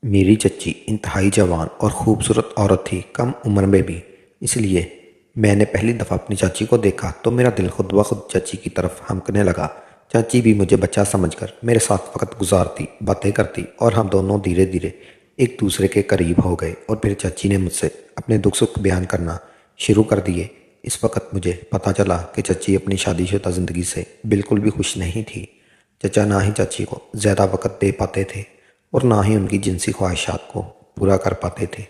मेरी चच्ची इंतहाई जवान और खूबसूरत औरत थी, कम उम्र में भी। इसलिए मैंने पहली दफ़ा अपनी चाची को देखा तो मेरा दिल खुद ब खुद चाची की तरफ हमकने लगा। चाची भी मुझे बच्चा समझकर मेरे साथ वक्त गुजारती, बातें करती और हम दोनों धीरे धीरे एक दूसरे के करीब हो गए। और फिर चाची ने मुझसे अपने दुख सुख बयान करना शुरू कर दिए। इस वक्त मुझे पता चला कि चाची अपनी शादीशुदा ज़िंदगी से बिल्कुल भी खुश नहीं थी। चचा ना ही चाची को ज़्यादा वक्त दे पाते थे और ना ही उनकी जिनसी ख्वाहिशात को पूरा कर पाते थे।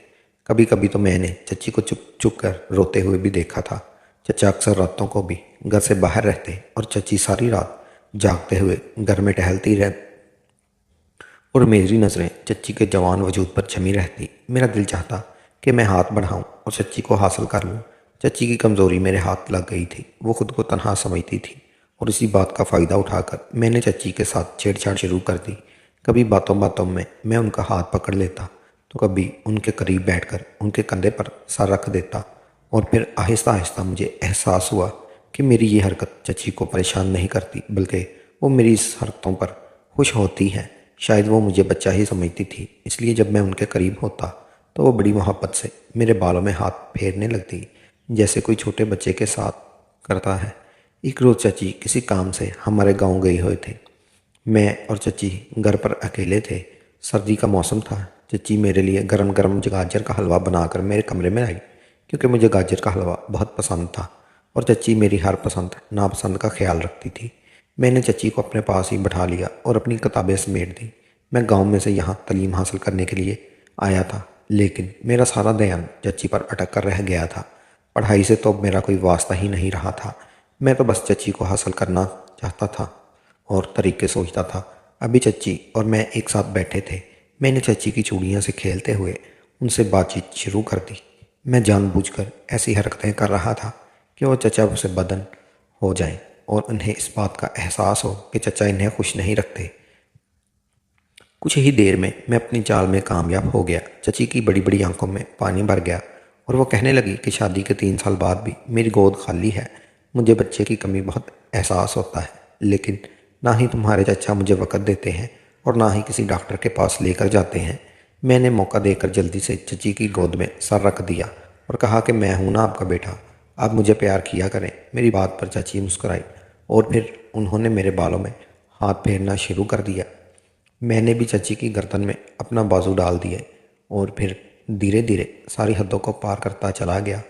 कभी कभी तो मैंने चच्ची को चुप चुप कर रोते हुए भी देखा था। चचा अक्सर रातों को भी घर से बाहर रहते और चच्ची सारी रात जागते हुए घर में टहलती रह और मेरी नज़रें चच्ची के जवान वजूद पर जमी रहती। मेरा दिल चाहता कि मैं हाथ बढ़ाऊं और चच्ची को हासिल कर लूं। चच्ची की कमज़ोरी मेरे हाथ लग गई थी। वो खुद को तनहा समझती थी और इसी बात का फ़ायदा उठाकर मैंने चच्ची के साथ छेड़छाड़ शुरू कर दी। कभी बातों बातों में मैं उनका हाथ पकड़ लेता तो कभी उनके करीब बैठकर उनके कंधे पर सर रख देता। और फिर आहिस्ता आहिस्ता मुझे एहसास हुआ कि मेरी ये हरकत चच्ची को परेशान नहीं करती, बल्कि वो मेरी इस हरकतों पर खुश होती है। शायद वो मुझे बच्चा ही समझती थी, इसलिए जब मैं उनके करीब होता तो वो बड़ी मोहब्बत से मेरे बालों में हाथ फेरने लगती, जैसे कोई छोटे बच्चे के साथ करता है। एक रोज़ चाची किसी काम से हमारे गांव गए हुए थे। मैं और चच्ची घर पर अकेले थे। सर्दी का मौसम था। चच्ची मेरे लिए गरम गरम गाजर का हलवा बनाकर मेरे कमरे में आई, क्योंकि मुझे गाजर का हलवा बहुत पसंद था और चच्ची मेरी हर पसंद नापसंद का ख्याल रखती थी। मैंने चच्ची को अपने पास ही बैठा लिया और अपनी किताबें समेट दी। मैं गांव में से यहाँ तालीम हासिल करने के लिए आया था, लेकिन मेरा सारा ध्यान चच्ची पर अटक कर रह गया था। पढ़ाई से तो अब मेरा कोई वास्ता ही नहीं रहा था। मैं तो बस चच्ची को हासिल करना चाहता था और तरीके सोचता था। अभी चच्ची और मैं एक साथ बैठे थे। मैंने चच्ची की चूड़ियों से खेलते हुए उनसे बातचीत शुरू कर दी। मैं जानबूझकर ऐसी हरकतें कर रहा था कि वो चचा से बदन हो जाएं और उन्हें इस बात का एहसास हो कि चचा इन्हें खुश नहीं रखते। कुछ ही देर में मैं अपनी चाल में कामयाब हो गया। चची की बड़ी बड़ी आंखों में पानी भर गया और वो कहने लगी कि शादी के 3 साल बाद भी मेरी गोद खाली है। मुझे बच्चे की कमी बहुत एहसास होता है, लेकिन ना ही तुम्हारे चचा मुझे वक़्त देते हैं और ना ही किसी डॉक्टर के पास लेकर जाते हैं। मैंने मौका देकर जल्दी से चची की गोद में सर रख दिया और कहा कि मैं हूं ना आपका बेटा, आप मुझे प्यार किया करें। मेरी बात पर चाची मुस्कुराई और फिर उन्होंने मेरे बालों में हाथ फेरना शुरू कर दिया। मैंने भी चाची की गर्दन में अपना बाजू डाल दिए और फिर धीरे धीरे सारी हदों को पार करता चला गया।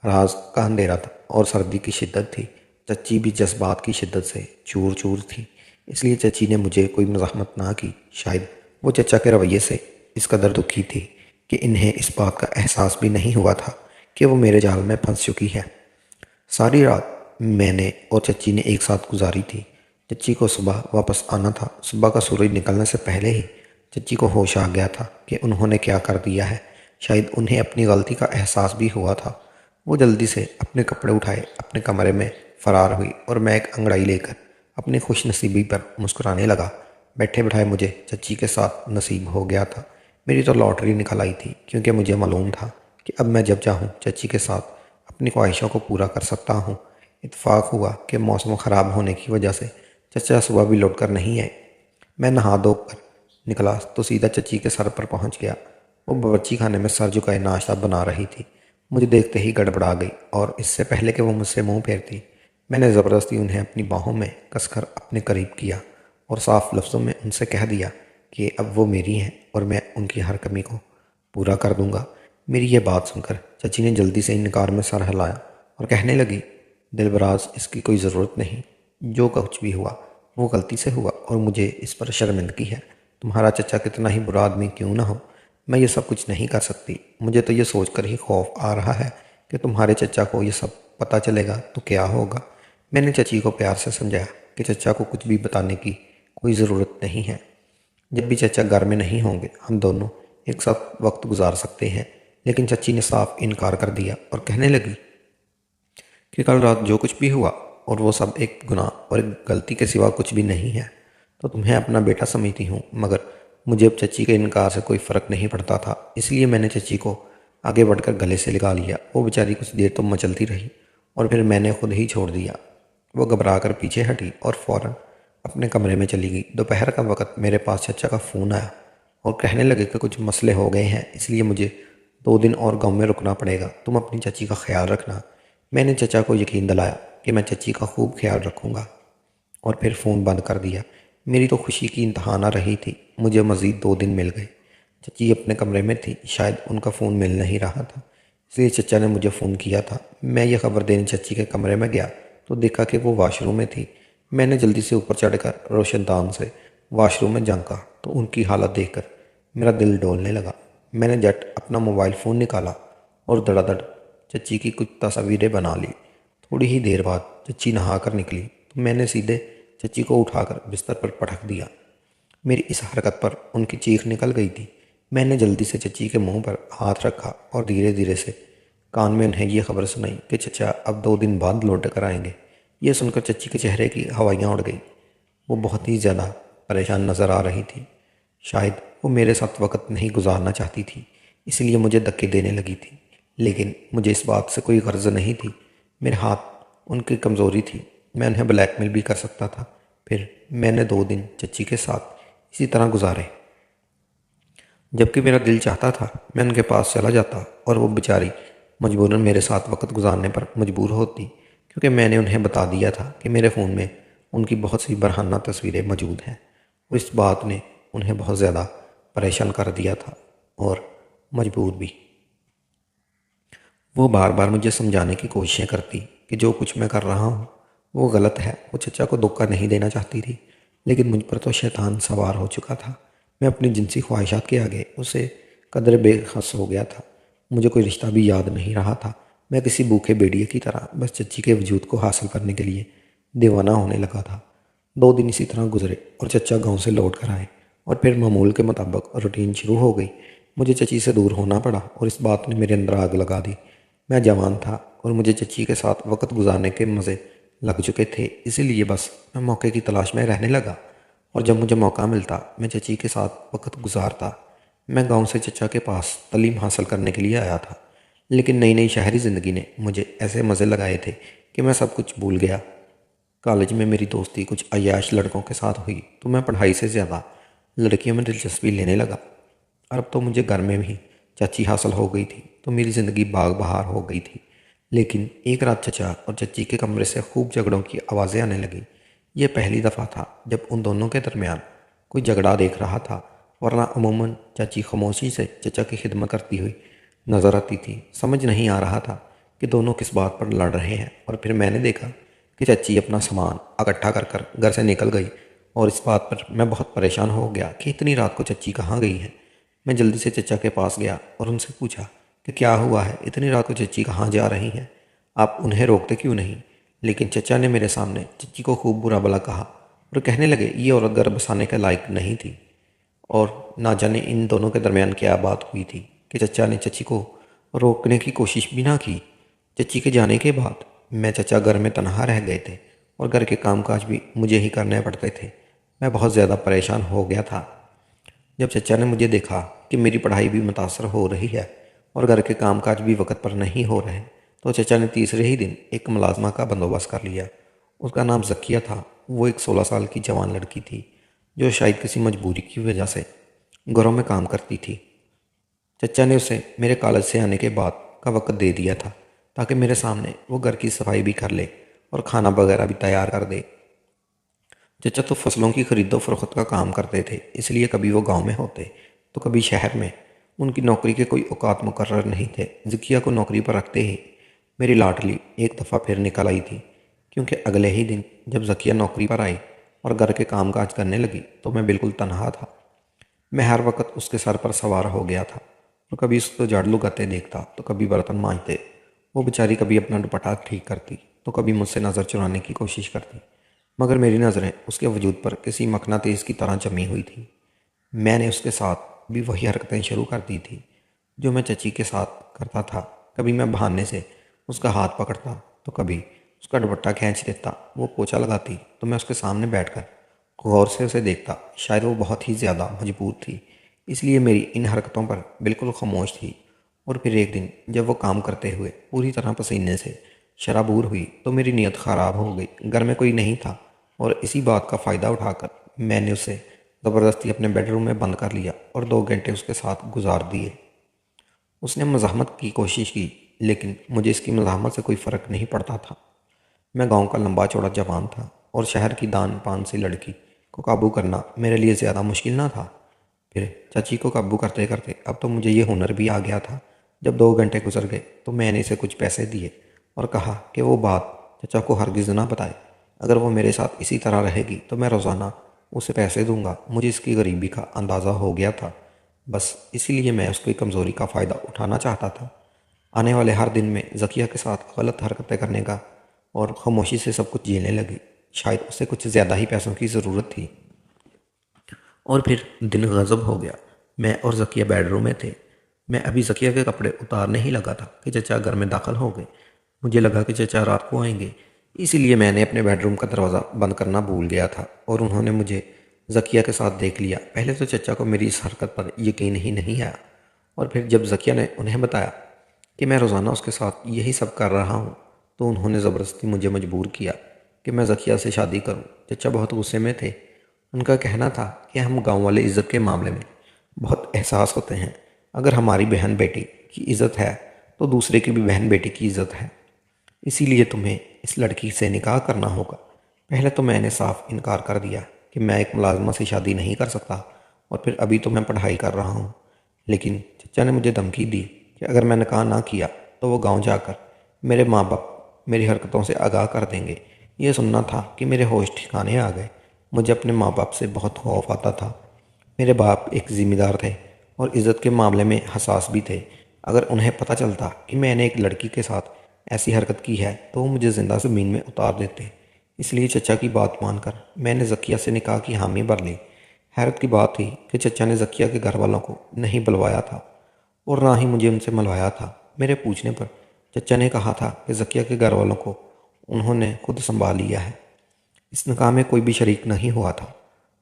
रात का अंधेरा था और सर्दी की शिद्दत थी। चच्ची भी जज्बात की शिद्दत से चूर चूर थी, इसलिए चच्ची ने मुझे कोई मज़ाहमत ना की। शायद वो चचा के रवैये से इस कदर दुखी थी कि इन्हें इस बात का एहसास भी नहीं हुआ था कि वो मेरे जाल में फंस चुकी है। सारी रात मैंने और चच्ची ने एक साथ गुजारी थी। चच्ची को सुबह वापस आना था। सुबह का सूरज निकलने से पहले ही चच्ची को होश आ गया था कि उन्होंने क्या कर दिया है। शायद उन्हें अपनी गलती का एहसास भी हुआ था। वो जल्दी से अपने कपड़े उठाए अपने कमरे में फरार हुई और मैं एक अंगड़ाई लेकर अपनी खुशनसीबी पर मुस्कुराने लगा। बैठे बिठाए मुझे चच्ची के साथ नसीब हो गया था। मेरी तो लॉटरी निकल आई थी, क्योंकि मुझे मालूम था कि अब मैं जब चाहूँ चच्ची के साथ अपनी ख्वाहिशों को पूरा कर सकता हूँ। इत्तेफाक हुआ कि मौसम ख़राब होने की वजह से चचा सुबह भी लौट कर नहीं आए। मैं नहा धो कर निकला तो सीधा चची के सर पर पहुंच गया। वो बावर्ची खाने में सर झुकाए नाश्ता बना रही थी। मुझे देखते ही गड़बड़ा गई और इससे पहले कि वो मुझसे मुंह फेरती, मैंने ज़बरदस्ती उन्हें अपनी बाहों में कसकर अपने करीब किया और साफ लफ्ज़ों में उनसे कह दिया कि अब वो मेरी हैं और मैं उनकी हर कमी को पूरा कर दूंगा। मेरी ये बात सुनकर चची ने जल्दी से इनकार में सर हिलाया और कहने लगी, दिलबराज, इसकी कोई ज़रूरत नहीं। जो कुछ भी हुआ वो गलती से हुआ और मुझे इस पर शर्मिंदगी है। तुम्हारा चचा कितना ही बुरा आदमी क्यों ना हो, मैं ये सब कुछ नहीं कर सकती। मुझे तो ये सोचकर ही खौफ आ रहा है कि तुम्हारे चचा को ये सब पता चलेगा तो क्या होगा। मैंने चची को प्यार से समझाया कि चचा को कुछ भी बताने की कोई ज़रूरत नहीं है। जब भी चचा घर में नहीं होंगे हम दोनों एक साथ वक्त गुजार सकते हैं। लेकिन चची ने साफ इनकार कर दिया और कहने लगी कि कल रात जो कुछ भी हुआ और वो सब एक गुनाह और एक गलती के सिवा कुछ भी नहीं है। तो तुम्हें अपना बेटा समझती हूँ, मगर मुझे अब चची के इनकार से कोई फ़र्क नहीं पड़ता था। इसलिए मैंने चची को आगे बढ़कर गले से लगा लिया। वो बेचारी कुछ देर तो मचलती रही और फिर मैंने खुद ही छोड़ दिया। वो घबरा कर पीछे हटी और फ़ौरन अपने कमरे में चली गई। दोपहर का वक्त मेरे पास चचा का फ़ोन आया और कहने लगे कि कुछ मसले हो गए हैं, इसलिए मुझे 2 दिन और गांव में रुकना पड़ेगा। तुम अपनी चाची का ख्याल रखना। मैंने चचा को यकीन दिलाया कि मैं चाची का खूब ख्याल रखूँगा और फिर फ़ोन बंद कर दिया। मेरी तो खुशी की इंतहा ना रही थी। मुझे मज़ीद 2 दिन मिल गए। चची अपने कमरे में थी, शायद उनका फ़ोन मिल नहीं रहा था, इसलिए चचा ने मुझे फ़ोन किया था। मैं ये खबर देने चची के कमरे में गया तो देखा कि वो वॉशरूम में थी। मैंने जल्दी से ऊपर चढ़कर रोशनदान से वॉशरूम में झांका तो उनकी हालत देखकर मेरा दिल डोलने लगा। मैंने झट अपना मोबाइल फ़ोन निकाला और धड़ाधड़ चची की कुछ तस्वीरें बना ली। थोड़ी ही देर बाद चची नहा कर निकली तो मैंने सीधे चची को उठाकर बिस्तर पर पटक दिया। मेरी इस हरकत पर उनकी चीख निकल गई थी। मैंने जल्दी से चची के मुंह पर हाथ रखा और धीरे धीरे से कान में उन्हें ये खबर सुनाई कि चचा अब 2 दिन बाद लौट कर आएंगे। ये सुनकर चची के चेहरे की हवाइयाँ उड़ गई। वो बहुत ही ज़्यादा परेशान नज़र आ रही थी। शायद वो मेरे साथ वक्त नहीं गुजारना चाहती थी, इसलिए मुझे धक्के देने लगी थी। लेकिन मुझे इस बात से कोई गर्ज नहीं थी। मेरे हाथ उनकी कमज़ोरी थी, मैं उन्हें ब्लैकमेल भी कर सकता था। फिर मैंने 2 दिन चची के साथ इसी तरह गुजारे। जबकि मेरा दिल चाहता था मैं उनके पास चला जाता और वो बेचारी मजबूरन मेरे साथ वक्त गुजारने पर मजबूर होती, क्योंकि मैंने उन्हें बता दिया था कि मेरे फ़ोन में उनकी बहुत सी बरहाना तस्वीरें मौजूद हैं। और इस बात ने उन्हें बहुत ज़्यादा परेशान कर दिया था और मजबूर भी। वो बार बार मुझे समझाने की कोशिशें करती कि जो कुछ मैं कर रहा हूँ वो गलत है। वो चचा को धोखा नहीं देना चाहती थी, लेकिन मुझ पर तो शैतान सवार हो चुका था। मैं अपनी जिनसी ख्वाहिशात के आगे उसे कदर बेखस हो गया था। मुझे कोई रिश्ता भी याद नहीं रहा था। मैं किसी भूखे भेड़िए की तरह बस चच्ची के वजूद को हासिल करने के लिए दीवाना होने लगा था। 2 दिन इसी तरह गुजरे और चचा गांव से लौट कर आए और फिर मामूल के मुताबिक रूटीन शुरू हो गई। मुझे चची से दूर होना पड़ा और इस बात ने मेरे अंदर आग लगा दी। मैं जवान था और मुझे चची के साथ वक्त गुजारने के मज़े लग चुके थे, इसीलिए बस मैं मौके की तलाश में रहने लगा और जब मुझे मौका मिलता मैं चची के साथ वक्त गुजारता। मैं गांव से चचा के पास तालीम हासिल करने के लिए आया था, लेकिन नई नई शहरी ज़िंदगी ने मुझे ऐसे मज़े लगाए थे कि मैं सब कुछ भूल गया। कॉलेज में मेरी दोस्ती कुछ अय्याश लड़कों के साथ हुई तो मैं पढ़ाई से ज़्यादा लड़कियों में दिलचस्पी लेने लगा। और अब तो मुझे घर में भी चाची हासिल हो गई थी तो मेरी ज़िंदगी बाग बहार हो गई थी। लेकिन एक रात चचा और चची के कमरे से खूब झगड़ों की आवाज़ें आने लगी। यह पहली दफ़ा था जब उन दोनों के दरमियान कोई झगड़ा देख रहा था, वरना अमूमन चाची खामोशी से चचा की खिदमत करती हुई नज़र आती थी। समझ नहीं आ रहा था कि दोनों किस बात पर लड़ रहे हैं। और फिर मैंने देखा कि चाची अपना सामान इकट्ठा कर कर घर से निकल गई और इस बात पर मैं बहुत परेशान हो गया कि इतनी रात को चाची कहाँ गई है। मैं जल्दी से चचा के पास गया और उनसे पूछा कि क्या हुआ है, इतनी रात को चची कहाँ जा रही हैं, आप उन्हें रोकते क्यों नहीं। लेकिन चचा ने मेरे सामने चची को खूब बुरा भला कहा और कहने लगे ये औरत घर बसाने के लायक नहीं थी। और ना जाने इन दोनों के दरमियान क्या बात हुई थी कि चचा ने चची को रोकने की कोशिश भी ना की। चची के जाने के बाद मैं चचा घर में तनहा रह गए थे और घर के कामकाज भी मुझे ही करने पड़ते थे। मैं बहुत ज़्यादा परेशान हो गया था। जब चचा ने मुझे देखा कि मेरी पढ़ाई भी मुतासर हो रही है और घर के कामकाज भी वक्त पर नहीं हो रहे, तो चचा ने तीसरे ही दिन एक मुलाजमा का बंदोबस्त कर लिया। उसका नाम जकिया था। वो एक 16 साल की जवान लड़की थी जो शायद किसी मजबूरी की वजह से घरों में काम करती थी। चचा ने उसे मेरे कॉलेज से आने के बाद का वक्त दे दिया था ताकि मेरे सामने वो घर की सफाई भी कर ले और खाना वगैरह भी तैयार कर दे। चचा तो फसलों की खरीदो फरोख्त का काम करते थे, इसलिए कभी वो गांव में होते तो कभी शहर में। उनकी नौकरी के कोई औकात मुकर्रर नहीं थे। ज़किया को नौकरी पर रखते ही मेरी लाडली एक दफ़ा फिर निकल आई थी, क्योंकि अगले ही दिन जब ज़किया नौकरी पर आई और घर के काम काज करने लगी तो मैं बिल्कुल तनहा था। मैं हर वक्त उसके सर पर सवार हो गया था और कभी उसको झाड़ू लगाते देखता तो कभी बर्तन मांजते। वो बेचारी कभी अपना दुपट्टा ठीक करती तो कभी मुझसे नज़र चुराने की कोशिश करती, मगर मेरी नज़रें उसके वजूद पर किसी मकनातीस की तरह जमी हुई थी। मैंने उसके साथ भी वही हरकतें शुरू कर दी थी जो मैं चची के साथ करता था। कभी मैं बहाने से उसका हाथ पकड़ता तो कभी उसका दुपट्टा खींच देता। वो पोछा लगाती तो मैं उसके सामने बैठकर गौर से उसे देखता। शायद वो बहुत ही ज़्यादा मजबूर थी, इसलिए मेरी इन हरकतों पर बिल्कुल खामोश थी। और फिर एक दिन जब वो काम करते हुए पूरी तरह पसीने से शराबूर हुई तो मेरी नीयत ख़राब हो गई। घर में कोई नहीं था और इसी बात का फ़ायदा उठाकर मैंने उसे ज़बरदस्ती अपने बेडरूम में बंद कर लिया और 2 घंटे उसके साथ गुजार दिए। उसने मज़ाहमत की कोशिश की, लेकिन मुझे इसकी मज़ाहमत से कोई फ़र्क नहीं पड़ता था। मैं गांव का लंबा चौड़ा जवान था और शहर की दान पान सी लड़की को काबू करना मेरे लिए ज़्यादा मुश्किल ना था। फिर चाची को काबू करते करते अब तो मुझे ये हुनर भी आ गया था। जब 2 घंटे गुजर गए तो मैंने इसे कुछ पैसे दिए और कहा कि वो बात चाचा को हरगिज़ ना बताए। अगर वो मेरे साथ इसी तरह रहेगी तो मैं रोज़ाना उसे पैसे दूंगा। मुझे इसकी गरीबी का अंदाज़ा हो गया था। बस इसीलिए मैं उसकी कमज़ोरी का फ़ायदा उठाना चाहता था। आने वाले हर दिन में ज़किया के साथ गलत हरकतें करने का और खामोशी से सब कुछ झेलने लगी। शायद उसे कुछ ज़्यादा ही पैसों की ज़रूरत थी। और फिर दिन गज़ब हो गया। मैं और ज़किया बेडरूम में थे। मैं अभी ज़किया के कपड़े उतारने ही लगा था कि चचा घर में दाखिल हो गए। मुझे लगा कि चचा रात को आएंगे, इसीलिए मैंने अपने बेडरूम का दरवाज़ा बंद करना भूल गया था और उन्होंने मुझे ज़किया के साथ देख लिया। पहले तो चचा को मेरी इस हरकत पर यकीन ही नहीं आया, और फिर जब ज़किया ने उन्हें बताया कि मैं रोज़ाना उसके साथ यही सब कर रहा हूँ, तो उन्होंने ज़बरदस्ती मुझे मजबूर किया कि मैं ज़किया से शादी करूँ। चचा बहुत गुस्से में थे। उनका कहना था कि हम गांव वाले इज़्ज़त के मामले में बहुत एहसास होते हैं। अगर हमारी बहन बेटी की इज़्ज़त है तो दूसरे की भी बहन बेटी की इज़्ज़त है। इसीलिए तुम्हें इस लड़की से निकाह करना होगा। पहले तो मैंने साफ इनकार कर दिया कि मैं एक मुलाजमा से शादी नहीं कर सकता, और फिर अभी तो मैं पढ़ाई कर रहा हूँ। लेकिन चचा ने मुझे धमकी दी कि अगर मैंने निकाह ना किया तो वो गांव जाकर मेरे माँ बाप मेरी हरकतों से आगाह कर देंगे। ये सुनना था कि मेरे होश ठिकाने आ गए। मुझे अपने माँ बाप से बहुत खौफ आता था। मेरे बाप एक ज़िम्मेदार थे और इज़्ज़त के मामले में हसास भी थे। अगर उन्हें पता चलता कि मैंने एक लड़की के साथ ऐसी हरकत की है तो वो मुझे ज़िंदा ज़मीन में उतार देते। इसलिए चचा की बात मानकर मैंने ज़किया से निकाह की हामी भर ली। हैरत की बात थी कि चचा ने ज़किया के घर वालों को नहीं बुलवाया था और ना ही मुझे उनसे मिलवाया था। मेरे पूछने पर चचा ने कहा था कि ज़किया के घर वालों को उन्होंने खुद संभाल लिया है। इस निकाह में कोई भी शरीक नहीं हुआ था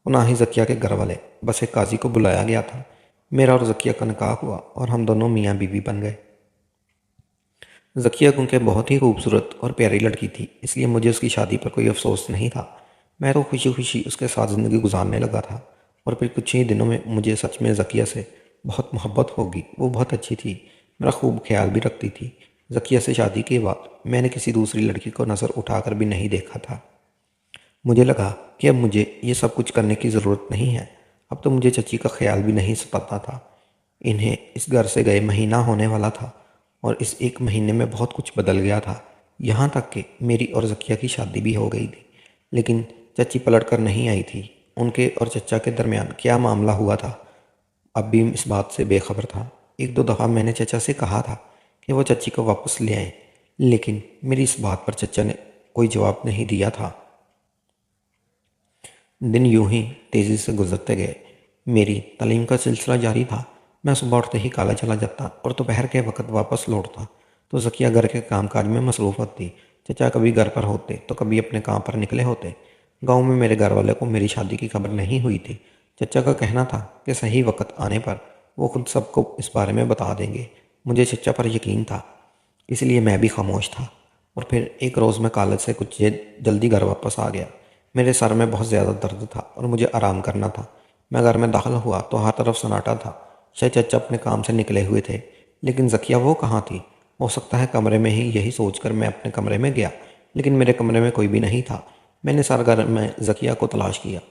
और ना ही ज़किया के घर वाले। बस एक काजी को बुलाया गया था। मेरा और ज़किया का निकाह हुआ और हम दोनों मियाँ बीवी बन गए। ज़किया क्योंकि बहुत ही खूबसूरत और प्यारी लड़की थी, इसलिए मुझे उसकी शादी पर कोई अफसोस नहीं था। मैं तो खुशी खुशी उसके साथ ज़िंदगी गुजारने लगा था। और फिर कुछ ही दिनों में मुझे सच में ज़किया से बहुत मोहब्बत होगी। वो बहुत अच्छी थी, मेरा खूब ख्याल भी रखती थी। ज़किया से शादी के बाद मैंने किसी दूसरी लड़की को नज़र उठाकर भी नहीं देखा था। मुझे लगा कि अब मुझे ये सब कुछ करने की ज़रूरत नहीं है। अब तो मुझे चची का ख्याल भी नहीं सताता था। इन्हें इस घर से गए महीना होने वाला था और इस एक महीने में बहुत कुछ बदल गया था। यहाँ तक कि मेरी और ज़किया की शादी भी हो गई थी। लेकिन चची पलट कर नहीं आई थी। उनके और चचा के दरमियान क्या मामला हुआ था, अब भी इस बात से बेखबर था। एक दो दफ़ा मैंने चचा से कहा था कि वो चची को वापस ले आए, लेकिन मेरी इस बात पर चचा ने कोई जवाब नहीं दिया था। दिन यूं ही तेज़ी से गुजरते गए। मेरी तालीम का सिलसिला जारी था। मैं सुबह उठते ही कॉलेज चला जाता और दोपहर के वक्त वापस लौटता तो ज़किया घर के कामकाज में मसरूफ़ होती। चचा कभी घर पर होते तो कभी अपने काम पर निकले होते। गांव में मेरे घर वाले को मेरी शादी की खबर नहीं हुई थी। चचा का कहना था कि सही वक्त आने पर वो खुद सबको इस बारे में बता देंगे। मुझे चचा पर यकीन था, इसलिए मैं भी खामोश था। और फिर एक रोज़ मैं कॉलेज से कुछ जल्दी घर वापस आ गया। मेरे सर में बहुत ज़्यादा दर्द था और मुझे आराम करना था। मैं घर में दाखिल हुआ तो हर तरफ सन्नाटा था। शायद चचा अपने काम से निकले हुए थे, लेकिन ज़किया वो कहाँ थी। हो सकता है कमरे में ही, यही सोचकर मैं अपने कमरे में गया, लेकिन मेरे कमरे में कोई भी नहीं था। मैंने सारा घर में ज़किया को तलाश किया,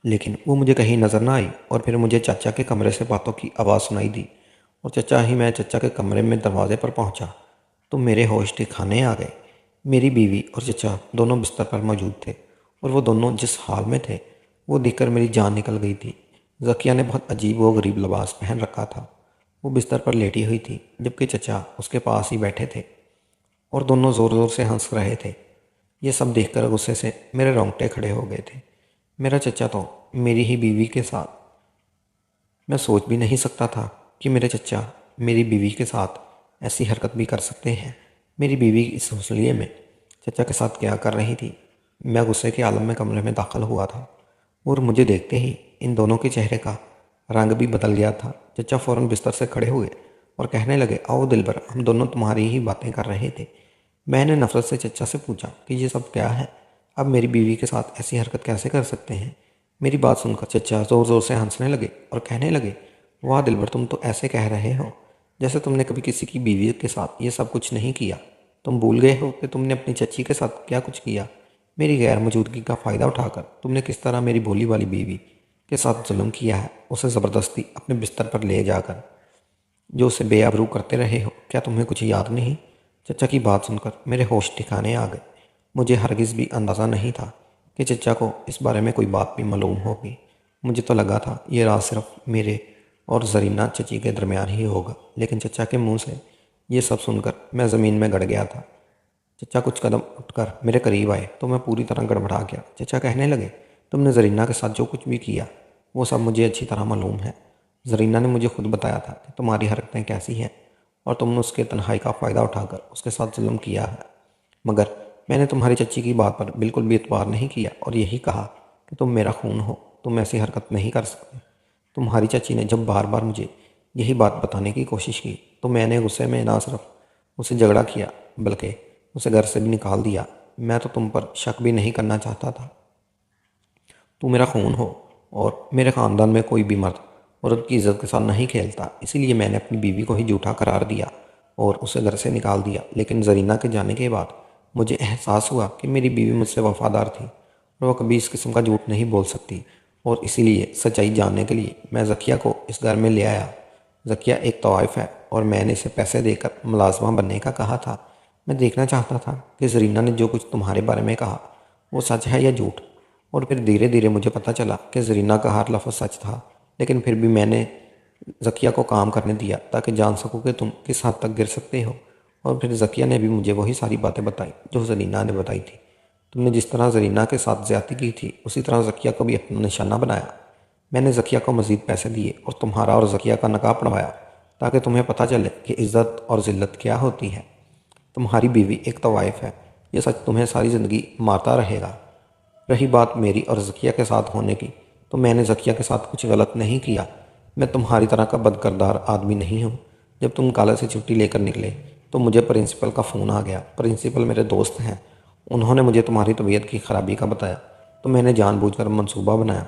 लेकिन वो मुझे कहीं नज़र ना आई। और फिर मुझे चाचा के कमरे से बातों की आवाज़ सुनाई दी और मैं चचा के कमरे में दरवाजे पर पहुंचा तो मेरे होश ठिकाने आ गए। मेरी बीवी और चचा दोनों बिस्तर पर मौजूद थे और वो दोनों जिस हाल में थे वो देखकर मेरी जान निकल गई थी। ज़किया ने बहुत अजीब व गरीब लिबास पहन रखा था। वो बिस्तर पर लेटी हुई थी, जबकि चचा उसके पास ही बैठे थे और दोनों ज़ोर ज़ोर से हंस रहे थे। ये सब देखकर गुस्से से मेरे रोंगटे खड़े हो गए थे। मेरा चचा तो मेरी ही बीवी के साथ, मैं सोच भी नहीं सकता था कि मेरे चचा मेरी बीवी के साथ ऐसी हरकत भी कर सकते हैं। मेरी बीवी इस हौसले में चचा के साथ क्या कर रही थी। मैं गुस्से के आलम में कमरे में दाखिल हुआ था और मुझे देखते ही इन दोनों के चेहरे का रंग भी बदल गया था। चचा फ़ौरन बिस्तर से खड़े हुए और कहने लगे, आओ दिलबर, हम दोनों तुम्हारी ही बातें कर रहे थे। मैंने नफरत से चचा से पूछा कि ये सब क्या है, अब मेरी बीवी के साथ ऐसी हरकत कैसे कर सकते हैं। मेरी बात सुनकर चचा ज़ोर ज़ोर से हंसने लगे और कहने लगे, वाह दिलबर, तुम तो ऐसे कह रहे हो जैसे तुमने कभी किसी की बीवी के साथ ये सब कुछ नहीं किया। तुम भूल गए हो कि तुमने अपनी चच्ची के साथ क्या कुछ किया। मेरी गैर मौजूदगी का फ़ायदा उठाकर तुमने किस तरह मेरी भोली वाली बीवी के साथ जुल्म किया है, उसे ज़बरदस्ती अपने बिस्तर पर ले जाकर जो उसे बेआबरू करते रहे हो। क्या तुम्हें कुछ याद नहीं? चचा की बात सुनकर मेरे होश ठिकाने आ गए। मुझे हरगिज़ भी अंदाज़ा नहीं था कि चचा को इस बारे में कोई बात भी मालूम होगी। मुझे तो लगा था ये राज सिर्फ मेरे और जरीना चची के दरमियान ही होगा, लेकिन चचा के मुंह से ये सब सुनकर मैं ज़मीन में गड़ गया था। चचा कुछ कदम उठकर मेरे करीब आए तो मैं पूरी तरह गड़बड़ा गया। चचा कहने लगे, तुमने जरीना के साथ जो कुछ भी किया वो सब मुझे अच्छी तरह मालूम है। जरीना ने मुझे खुद बताया था कि तुम्हारी हरकतें कैसी हैं और तुमने उसके तन्हाई का फ़ायदा उठाकर उसके साथ जुल्म किया है। मगर मैंने तुम्हारी चच्ची की बात पर बिल्कुल भी एतबार नहीं किया और यही कहा कि तुम मेरा खून हो, तुम ऐसी हरकत नहीं कर सकते। तुम्हारी चच्ची ने जब बार बार मुझे यही बात बताने की कोशिश की तो मैंने गुस्से में ना सिर्फ उससे झगड़ा किया बल्कि उसे घर से भी निकाल दिया। मैं तो तुम पर शक भी नहीं करना चाहता था। तू मेरा खून हो और मेरे ख़ानदान में कोई भी मर्द औरत की इज़्ज़त के साथ नहीं खेलता। इसीलिए मैंने अपनी बीवी को ही झूठा करार दिया और उसे घर से निकाल दिया। लेकिन जरीना के जाने के बाद मुझे एहसास हुआ कि मेरी बीवी मुझसे वफ़ादार थी और वह कभी इस किस्म का झूठ नहीं बोल सकती। और इसीलिए सच्चाई जानने के लिए मैं ज़किया को इस घर में ले आया। ज़किया एक तवाइफ़ है और मैंने इसे पैसे देकर मुलाजमा बनने का कहा था। मैं देखना चाहता था कि जरीना ने जो कुछ तुम्हारे बारे में कहा वो सच है या झूठ। और फिर धीरे धीरे मुझे पता चला कि जरीना का हर लफ्ज़ सच था। लेकिन फिर भी मैंने ज़किया को काम करने दिया ताकि जान सकूँ कि तुम किस हद तक गिर सकते हो। और फिर ज़किया ने भी मुझे वही सारी बातें बताई जो जरीना ने बताई थी। तुमने जिस तरह जरीना के साथ ज़्यादती की थी उसी तरह ज़किया को भी अपना निशाना बनाया। मैंने ज़किया को मज़ीद पैसे दिए और तुम्हारा और ज़किया का नकाब पढ़वाया ताकि तुम्हें पता चले कि इज़्ज़त और ज़िल्लत क्या होती है। तुम्हारी बीवी एक तवाइफ़ है, ये सच तुम्हें सारी ज़िंदगी मारता रहेगा। रही बात मेरी और ज़किया के साथ होने की, तो मैंने ज़किया के साथ कुछ गलत नहीं किया। मैं तुम्हारी तरह का बदकिरदार आदमी नहीं हूँ। जब तुम कॉलेज से छुट्टी लेकर निकले तो मुझे प्रिंसिपल का फ़ोन आ गया। प्रिंसिपल मेरे दोस्त हैं। उन्होंने मुझे तुम्हारी तबीयत की ख़राबी का बताया तो मैंने जानबूझकर मंसूबा बनाया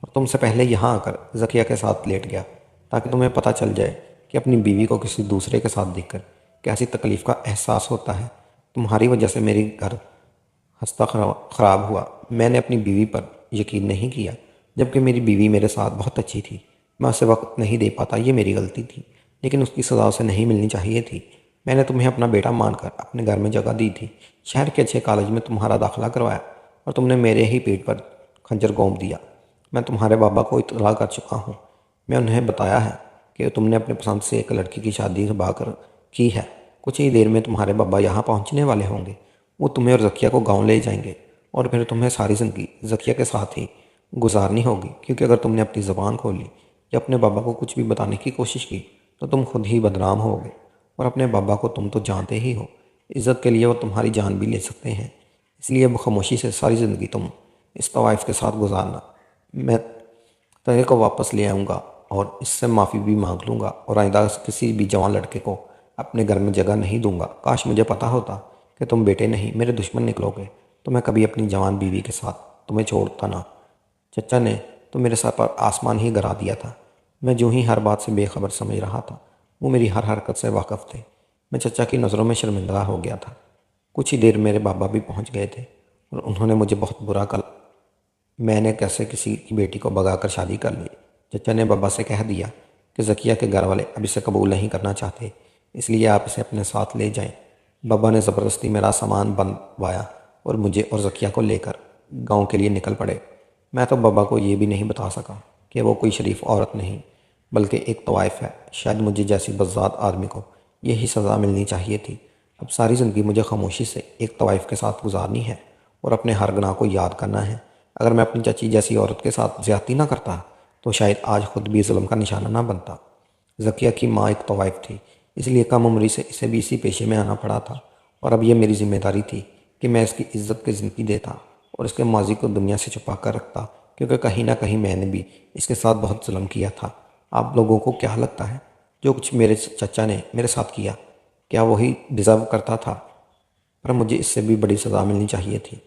और तुमसे पहले यहाँ आकर ज़किया के साथ लेट गया ताकि तुम्हें पता चल जाए कि अपनी बीवी को किसी दूसरे के साथ देखकर कैसी तकलीफ़ का एहसास होता है। तुम्हारी वजह से मेरी घर हंसता ख़राब हुआ। मैंने अपनी बीवी पर यकीन नहीं किया जबकि मेरी बीवी मेरे साथ बहुत अच्छी थी। मैं उसे वक्त नहीं दे पाता, ये मेरी गलती थी, लेकिन उसकी सज़ा उसे नहीं मिलनी चाहिए थी। मैंने तुम्हें अपना बेटा मानकर अपने घर में जगह दी थी। शहर के अच्छे कॉलेज में तुम्हारा दाखिला करवाया और तुमने मेरे ही पेट पर खंजर घोंप दिया। मैं तुम्हारे बाबा को इत्तला कर चुका हूँ। मैं उन्हें बताया है कि तुमने अपने पसंद से एक लड़की की शादी कर की है। कुछ ही देर में तुम्हारे बाबा यहाँ पहुँचने वाले होंगे। वो तुम्हें और ज़किया को गांव ले जाएंगे और फिर तुम्हें सारी ज़िंदगी ज़किया के साथ ही गुजारनी होगी, क्योंकि अगर तुमने अपनी ज़बान खोली या अपने बाबा को कुछ भी बताने की कोशिश की तो तुम खुद ही बदनाम होगे। और अपने बाबा को तुम तो जानते ही हो, इज़्ज़त के लिए वो तुम्हारी जान भी ले सकते हैं। इसलिए अब खामोशी से सारी ज़िंदगी तुम इस तवाइफ़ के साथ गुजारना। मैं तय को वापस ले आऊँगा और इससे माफ़ी भी मांग लूँगा और आइंदा किसी भी जवान लड़के को अपने घर में जगह नहीं दूँगा। काश मुझे पता होता कि तुम बेटे नहीं मेरे दुश्मन निकलोगे तो मैं कभी अपनी जवान बीवी के साथ तुम्हें छोड़ता ना। चचा ने तो मेरे सर पर आसमान ही गिरा दिया था। मैं जो ही हर बात से बेखबर समझ रहा था, वो मेरी हर हरकत से वाकिफ़ थे। मैं चचा की नज़रों में शर्मिंदा हो गया था। कुछ ही देर मेरे बाबा भी पहुंच गए थे और उन्होंने मुझे बहुत बुरा कल मैंने कैसे किसी की बेटी को भगाकर शादी कर ली। चचा ने बाबा से कह दिया कि ज़किया के घर वाले अब इसे कबूल नहीं करना चाहते, इसलिए आप इसे अपने साथ ले जाएं। बाबा ने ज़बरदस्ती मेरा सामान बनवाया और मुझे और ज़किया को लेकर गांव के लिए निकल पड़े। मैं तो बाबा को ये भी नहीं बता सका कि वो कोई शरीफ औरत नहीं बल्कि एक तवाइफ़ है। शायद मुझे जैसी बज़ात आदमी को यही सज़ा मिलनी चाहिए थी। अब सारी ज़िंदगी मुझे खामोशी से एक तवाइफ़ के साथ गुजारनी है और अपने हर गुनाह को याद करना है। अगर मैं अपनी चाची जैसी औरत के साथ ज़्यादती ना करता तो शायद आज खुद भी जुल्म का निशाना ना बनता। ज़किया की माँ एक तवाइफ़ थी, इसलिए कम उम्री से इसे भी इसी पेशे में आना पड़ा था और अब यह मेरी जिम्मेदारी थी कि मैं इसकी इज्जत की ज़िंदगी देता और इसके माजी को दुनिया से छुपा कर रखता, क्योंकि कहीं ना कहीं मैंने भी इसके साथ बहुत जुल्म किया था। आप लोगों को क्या लगता है जो कुछ मेरे चचा ने मेरे साथ किया क्या वही डिज़र्व करता था? पर मुझे इससे भी बड़ी सज़ा मिलनी चाहिए थी।